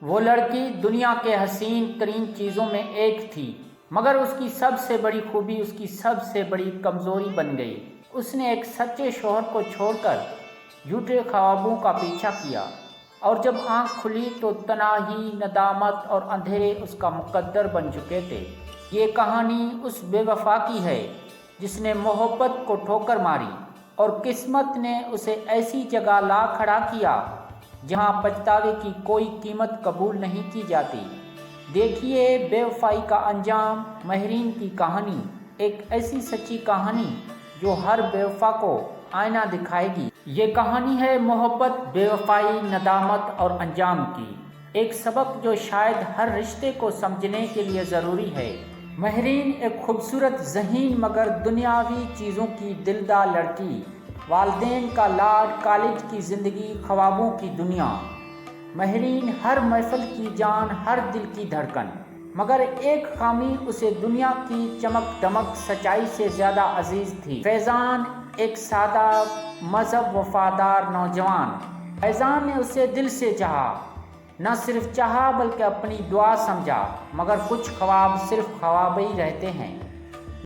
وہ لڑکی دنیا کے حسین ترین چیزوں میں ایک تھی، مگر اس کی سب سے بڑی خوبی اس کی سب سے بڑی کمزوری بن گئی۔ اس نے ایک سچے شوہر کو چھوڑ کر جھوٹے خوابوں کا پیچھا کیا، اور جب آنکھ کھلی تو تنہائی، ندامت اور اندھیرے اس کا مقدر بن چکے تھے۔ یہ کہانی اس بے وفا کی ہے جس نے محبت کو ٹھوکر ماری، اور قسمت نے اسے ایسی جگہ لا کھڑا کیا جہاں پچھتاوے کی کوئی قیمت قبول نہیں کی جاتی۔ دیکھیے بے وفائی کا انجام، مہرین کی کہانی، ایک ایسی سچی کہانی جو ہر بے وفا کو آئینہ دکھائے گی۔ یہ کہانی ہے محبت، بے وفائی، ندامت اور انجام کی، ایک سبق جو شاید ہر رشتے کو سمجھنے کے لیے ضروری ہے۔ مہرین ایک خوبصورت، ذہین مگر دنیاوی چیزوں کی دلدار لڑکی، والدین کا لاڈ، کالج کی زندگی، خوابوں کی دنیا۔ مہرین ہر محفل کی جان، ہر دل کی دھڑکن، مگر ایک خامی اسے دنیا کی چمک دمک، سچائی سے زیادہ عزیز تھی۔ فیضان ایک سادہ مذہب وفادار نوجوان، فیضان نے اسے دل سے چاہا، نہ صرف چاہا بلکہ اپنی دعا سمجھا، مگر کچھ خواب صرف خواب ہی رہتے ہیں۔